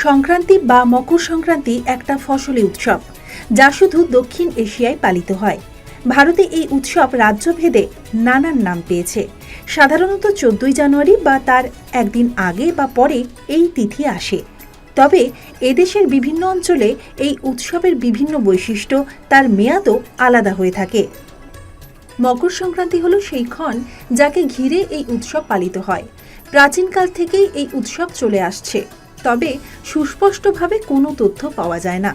সংক্রান্তি বা মকর সংক্রান্তি একটা ফসলি উৎসব যা শুধু দক্ষিণ এশিয়ায় পালিত হয়। ভারতে এই উৎসব রাজ্যভেদে নানান নাম পেয়েছে। সাধারণত 14ই জানুয়ারি বা তার একদিন আগে বা পরে এই তিথি আসে। তবে এদেশের বিভিন্ন অঞ্চলে এই উৎসবের বিভিন্ন বৈশিষ্ট্য, তার মেয়াদও আলাদা হয়ে থাকে। মকর সংক্রান্তি হলো সেই ক্ষণ যাকে ঘিরে এই উৎসব পালিত হয়। প্রাচীনকাল থেকেই এই উৎসব চলে আসছে, তবে সুস্পষ্টভাবে কোনো তথ্য পাওয়া যায় না।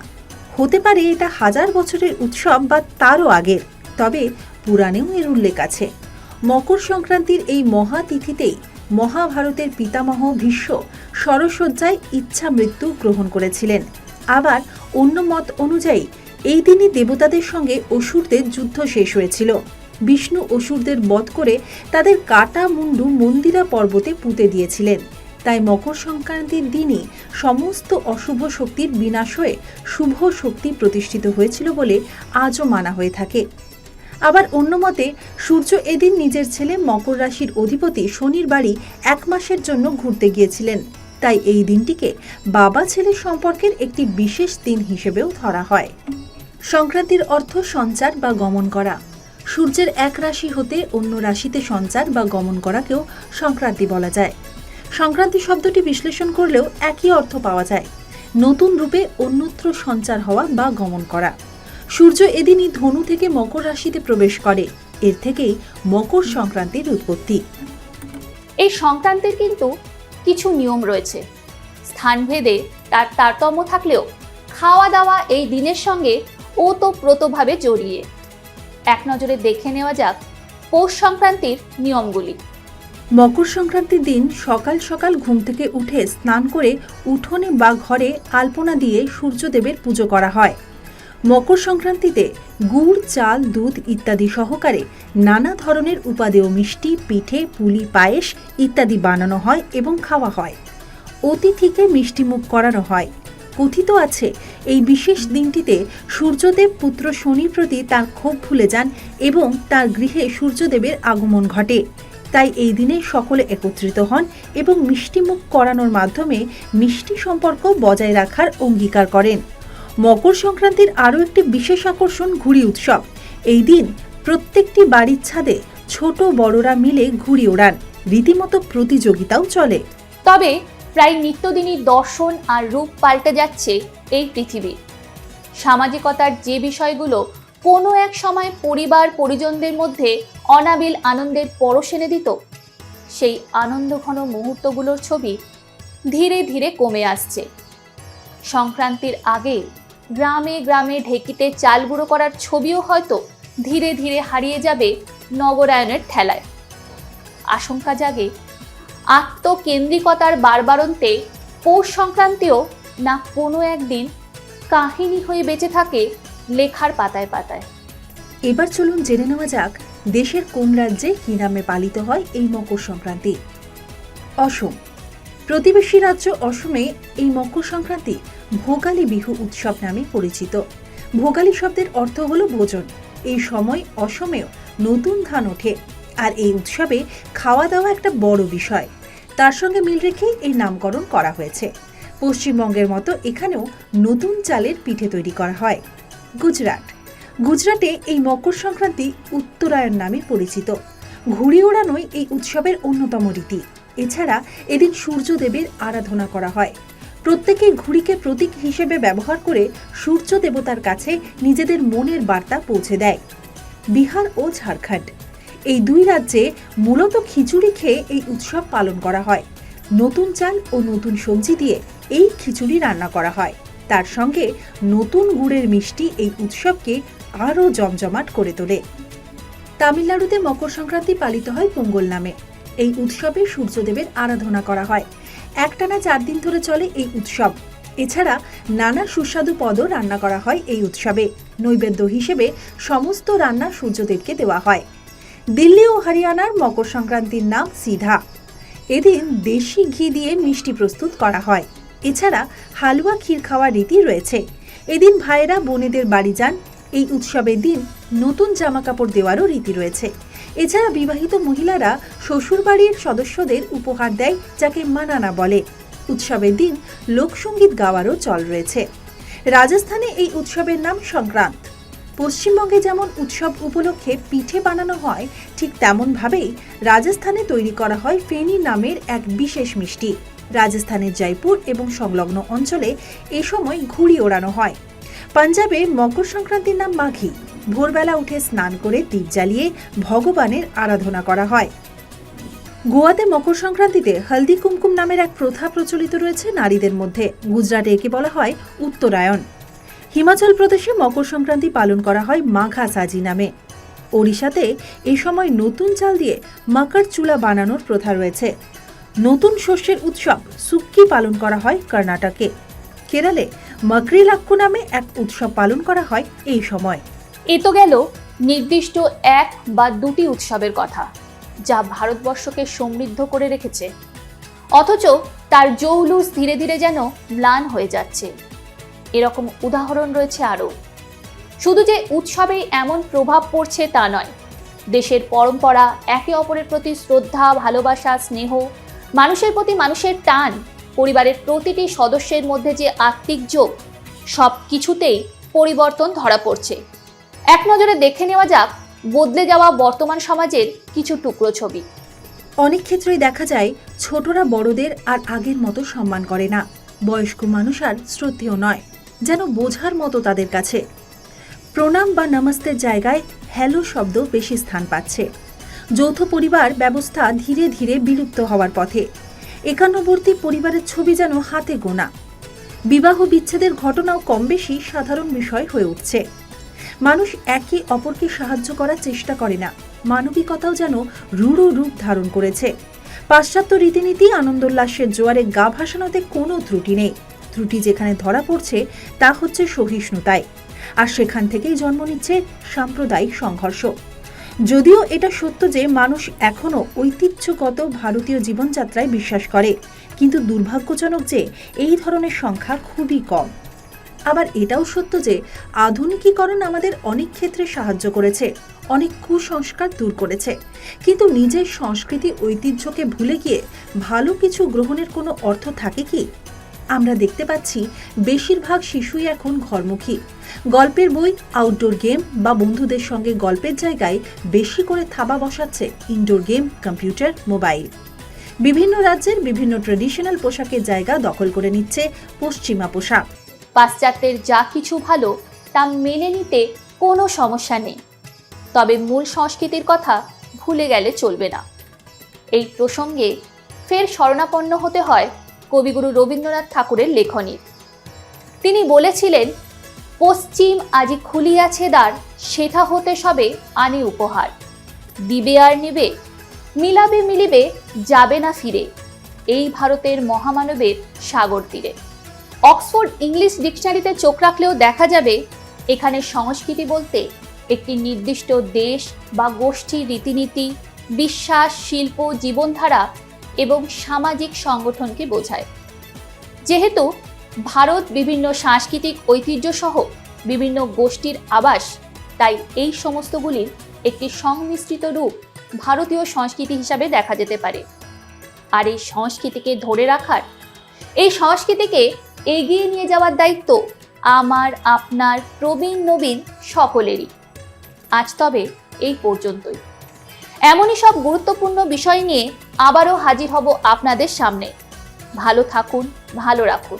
হতে পারে এটা হাজার বছরের উৎসব বা তারও আগের, তবে পুরাণেও এর উল্লেখ আছে। মকর সংক্রান্তির এই মহাতিথিতেই মহাভারতের পিতামহ ভীষ্ম শরশয্যায় ইচ্ছা মৃত্যু গ্রহণ করেছিলেন। আবার অন্য মত অনুযায়ী এই দিনই দেবতাদের সঙ্গে অসুরদের যুদ্ধ শেষ হয়েছিল। বিষ্ণু অসুরদের বধ করে তাদের কাটা মুন্ডু মন্দিরা পর্বতে পুঁতে দিয়েছিলেন। তাই মকর সংক্রান্তির দিনই সমস্ত অশুভ শক্তির বিনাশ হয়ে শুভ শক্তি প্রতিষ্ঠিত হয়েছিল বলে আজও মানা হয়ে থাকে। আবার অন্য মতে সূর্য এদিন নিজের ছেলে মকর রাশির অধিপতি শনির বাড়ি 1 মাসের জন্য ঘুরতে গিয়েছিলেন। তাই এই দিনটিকে বাবা ছেলের সম্পর্কের একটি বিশেষ দিন হিসেবেও ধরা হয়। সংক্রান্তির অর্থ সঞ্চার বা গমন করা। সূর্যের এক রাশি হতে অন্য রাশিতে সঞ্চার বা গমন করাকেও সংক্রান্তি বলা যায়। সংক্রান্তি শব্দটি বিশ্লেষণ করলেও একই অর্থ পাওয়া যায়, নতুন রূপে অন্যত্র সঞ্চার হওয়া বা গমন করা। সূর্য এদিনই ধনু থেকে মকর রাশিতে প্রবেশ করে, এর থেকেই মকর সংক্রান্তির উৎপত্তি। এই সংক্রান্তির কিন্তু কিছু নিয়ম রয়েছে। স্থানভেদে তার তারতম্য থাকলেও খাওয়া দাওয়া এই দিনের সঙ্গে ওতপ্রোতভাবে জড়িয়ে। এক নজরে দেখে নেওয়া যাক পৌষ সংক্রান্তির নিয়মগুলি। মকর সংক্রান্তির দিন সকাল সকাল ঘুম থেকে উঠে স্নান করে উঠোনে বা ঘরে আলপনা দিয়ে সূর্যদেবের পুজো করা হয়। মকর সংক্রান্তিতে গুড়, চাল, দুধ ইত্যাদি সহকারে নানা ধরনের উপাদেয় মিষ্টি, পিঠে, পুলি, পায়েস ইত্যাদি বানানো হয় এবং খাওয়া হয়। অতিথিকে মিষ্টিমুখ করানো হয়। কথিত আছে এই বিশেষ দিনটিতে সূর্যদেব পুত্র শনির প্রতি তার ক্ষোভ ভুলে যান এবং তার গৃহে সূর্যদেবের আগমন ঘটে। তাই এই দিনে সকলে একত্রিত হন এবং মিষ্টিমুখ করানোর মাধ্যমে মিষ্টি সম্পর্ক বজায় রাখার অঙ্গীকার করেন। মকর সংক্রান্তির আরও একটি বিশেষ আকর্ষণ ঘুড়ি উৎসব। এই দিন প্রত্যেকটি বাড়ির ছাদে ছোট বড়রা মিলে ঘুড়ি ওড়ান, রীতিমতো প্রতিযোগিতাও চলে। তবে প্রায় নিত্যদিনই দর্শন আর রূপ পাল্টে যাচ্ছে এই পৃথিবী। সামাজিকতার যে বিষয়গুলো কোনো এক সময় পরিবার পরিজনদের মধ্যে অনাবিল আনন্দের পরশ এনে দিত, সেই আনন্দঘন মুহূর্তগুলোর ছবি ধীরে ধীরে কমে আসছে। সংক্রান্তির আগে গ্রামে গ্রামে ঢেকিতে চাল গুঁড়ো করার ছবিও হয়তো ধীরে ধীরে হারিয়ে যাবে নগরায়নের ঠেলায়। আশঙ্কা জাগে আত্মকেন্দ্রিকতার বারবারন্তে পৌষ সংক্রান্তিও না কোনো একদিন কাহিনী হয়ে বেঁচে থাকে লেখার পাতায় পাতায়। এবার চলুন জেনে নেওয়া যাক দেশের কোন রাজ্যে কী নামে পালিত হয় এই মকর সংক্রান্তি। অসম। প্রতিবেশী রাজ্য অসমে এই মকর সংক্রান্তি ভোগালী বিহু উৎসব নামে পরিচিত। ভোগালী শব্দের অর্থ হলো ভোজন। এই সময় অসমেও নতুন ধান ওঠে, আর এই উৎসবে খাওয়া দাওয়া একটা বড় বিষয়। তার সঙ্গে মিল রেখে এই নামকরণ করা হয়েছে। পশ্চিমবঙ্গের মতো এখানেও নতুন চালের পিঠে তৈরি করা হয়। গুজরাট। গুজরাটে এই মকর সংক্রান্তি উত্তরায়ণ নামে পরিচিত। ঘুড়ি ওড়ানোই এই উৎসবের অন্যতম রীতি। এছাড়া এদিন সূর্যদেবের আরাধনা করা হয়। প্রত্যেকে ঘুড়িকে প্রতীক হিসেবে ব্যবহার করে সূর্য দেবতার কাছে নিজেদের মনের বার্তা পৌঁছে দেয়। বিহার ও ঝাড়খণ্ড, এই দুই রাজ্যে মূলত খিচুড়ি খেয়ে এই উৎসব পালন করা হয়। নতুন চাল ও নতুন সবজি দিয়ে এই খিচুড়ি রান্না করা হয়। তার সঙ্গে নতুন গুড়ের মিষ্টি এই উৎসবকে আরও জমজমাট করে তোলে। তামিলনাড়ুতে মকর সংক্রান্তি পালিত হয় পোঙ্গল নামে। এই উৎসবে সূর্যদেবের আরাধনা করা হয়। একটানা 4 দিন ধরে চলে এই উৎসব। এছাড়া নানা সুস্বাদু পদও রান্না করা হয় এই উৎসবে। নৈবেদ্য হিসেবে সমস্ত রান্না সূর্যদেবকে দেওয়া হয়। দিল্লি ও হরিয়ানার মকর সংক্রান্তির নাম সিধা। এদিন দেশি ঘি দিয়ে মিষ্টি প্রস্তুত করা হয়। এছাড়া হালুয়া ক্ষীর খাওয়ার রীতি রয়েছে। এদিন ভাইয়েরা বোনেদের বাড়ি যান। এই উৎসবের দিন নতুন জামা কাপড় দেওয়ারও রীতি রয়েছে। এছাড়া বিবাহিত মহিলারা শ্বশুরবাড়ির সদস্যদের উপহার দেয়, যাকে মানানা বলে। উৎসবের দিন লোকসঙ্গীত গাওয়ারও চল রয়েছে। রাজস্থানে এই উৎসবের নাম সংক্রান্ত। পশ্চিমবঙ্গে যেমন উৎসব উপলক্ষে পিঠে বানানো হয়, ঠিক তেমনভাবেই রাজস্থানে তৈরি করা হয় ফেনি নামের এক বিশেষ মিষ্টি। রাজস্থানের জয়পুর এবং সংলগ্ন অঞ্চলে এ সময় ঘুড়ি ওড়ানো হয়। পাঞ্জাবে মকর সংক্রান্তির নাম মাঘী। ভোরবেলা উঠে স্নান করে দীপ জ্বালিয়ে ভগবানের আরাধনা করা হয়। গোয়াতে মকর সংক্রান্তিতে হলদি কুমকুম নামের এক প্রথা প্রচলিত রয়েছে নারীদের মধ্যে। গুজরাটে একে বলা হয় উত্তরায়ণ। হিমাচল প্রদেশে মকর সংক্রান্তি পালন করা হয় মাঘা সাজি নামে। ওড়িশাতে এই সময় নতুন চাল দিয়ে মকর চুলা বানানোর প্রথা রয়েছে। নতুন শস্যের উৎসব সুক্কি পালন করা হয় কর্ণাটকে। কেরলে মকরিলাক্কু নামে এক উৎসব পালন করা হয় এই সময়। এ তো গেল নির্দিষ্ট এক বা দুটি উৎসবের কথা, যা ভারতবর্ষকে সমৃদ্ধ করে রেখেছে, অথচ তার জৌলুস ধীরে ধীরে যেন ম্লান হয়ে যাচ্ছে। এরকম উদাহরণ রয়েছে আরও। শুধু যে উৎসবেই এমন প্রভাব পড়ছে তা নয়, দেশের পরম্পরা, একে অপরের প্রতি শ্রদ্ধা, ভালোবাসা, স্নেহ, মানুষের প্রতি মানুষের টান, পরিবারের প্রতিটি সদস্যের মধ্যে যে আত্মিক যোগ, সব কিছুতেই পরিবর্তন ধরা পড়ছে। এক নজরে দেখে নেওয়া যাক বদলে যাওয়া বর্তমান সমাজের কিছু টুকরো ছবি। অনেক ক্ষেত্রেই দেখা যায় ছোটরা বড়দের আর আগের মতো সম্মান করে না। বয়স্ক মানুষ আর শ্রদ্ধেয় নয়, যেন বোঝার মতো তাদের কাছে। প্রণাম বা নমস্তের জায়গায় হ্যালো শব্দ বেশি স্থান পাচ্ছে। যৌথ পরিবার ব্যবস্থা ধীরে ধীরে বিলুপ্ত হওয়ার পথে। একান্নবর্তী পরিবারের ছবি যেন হাতে গোনা। বিবাহ বিচ্ছেদের ঘটনাও কম বেশি সাধারণ বিষয় হয়ে উঠছে। মানুষ একে অপরকে সাহায্য করার চেষ্টা করে না। মানবিকতাও যেন রূঢ় রূপ ধারণ করেছে। পাশ্চাত্য রীতিনীতি, আনন্দোল্লাসের জোয়ারে গা ভাসানোতে কোনো ত্রুটি নেই। ত্রুটি যেখানে ধরা পড়ছে তা হচ্ছে সহিষ্ণুতায়। আর সেখান থেকেই জন্ম নিচ্ছে সাম্প্রদায়িক সংঘর্ষ। যদিও এটা সত্য যে মানুষ এখনও ঐতিহ্যগত ভারতীয় জীবনযাত্রায় বিশ্বাস করে, কিন্তু দুর্ভাগ্যজনক যে এই ধরনের সংখ্যা খুবই কম। আবার এটাও সত্য যে আধুনিকীকরণ আমাদের অনেক ক্ষেত্রে সাহায্য করেছে, অনেক কুসংস্কার দূর করেছে, কিন্তু নিজের সংস্কৃতি ঐতিহ্যকে ভুলে গিয়ে ভালো কিছু গ্রহণের কোনো অর্থ থাকে কি? আমরা দেখতে পাচ্ছি বেশিরভাগ শিশুই এখন ঘরমুখী। গল্পের বই, আউটডোর গেম বা বন্ধুদের সঙ্গে গল্পের জায়গায় বেশি করে থাবা বসাচ্ছে ইনডোর গেম, কম্পিউটার, মোবাইল। বিভিন্ন রাজ্যের বিভিন্ন ট্র্যাডিশনাল পোশাকের জায়গা দখল করে নিচ্ছে পশ্চিমা পোশাক। পাশ্চাত্যের যা কিছু ভালো তা মেনে নিতে কোনো সমস্যা নেই, তবে মূল সংস্কৃতির কথা ভুলে গেলে চলবে না। এই প্রসঙ্গে ফের শরণাপন্ন হতে হয় কবিগুরু রবীন্দ্রনাথ ঠাকুরের লেখনী। তিনি বলেছিলেন, পশ্চিম আজি খুলিয়াছে দ্বার, সেথা হতে সবে আনে উপহার। দিবে আর নেবে, মিলাবে মিলিবে, যাবে না ফিরে, এই ভারতের মহামানবের সাগর তীরে। অক্সফোর্ড ইংলিশ ডিকশনারিতে চোখ রাখলেও দেখা যাবে এখানে সংস্কৃতি বলতে একটি নির্দিষ্ট দেশ বা গোষ্ঠীর রীতিনীতি, বিশ্বাস, শিল্প, জীবনধারা এবং সামাজিক সংগঠনকে বোঝায়। যেহেতু ভারত বিভিন্ন সাংস্কৃতিক ঐতিহ্য সহ বিভিন্ন গোষ্ঠীর আবাস, তাই এই সমস্তগুলির একটি সংমিশ্রিত রূপ ভারতীয় সংস্কৃতি হিসাবে দেখা যেতে পারে। আর এই সংস্কৃতিকে ধরে রাখার, এই সংস্কৃতিকে এগিয়ে নিয়ে যাওয়ার দায়িত্ব আমার, আপনার, প্রবীণ নবীন সকলেরই। আজ তবে এই পর্যন্তই। এমনই সব গুরুত্বপূর্ণ বিষয় নিয়ে আবারও হাজির হব আপনাদের সামনে। ভালো থাকুন, ভালো রাখুন।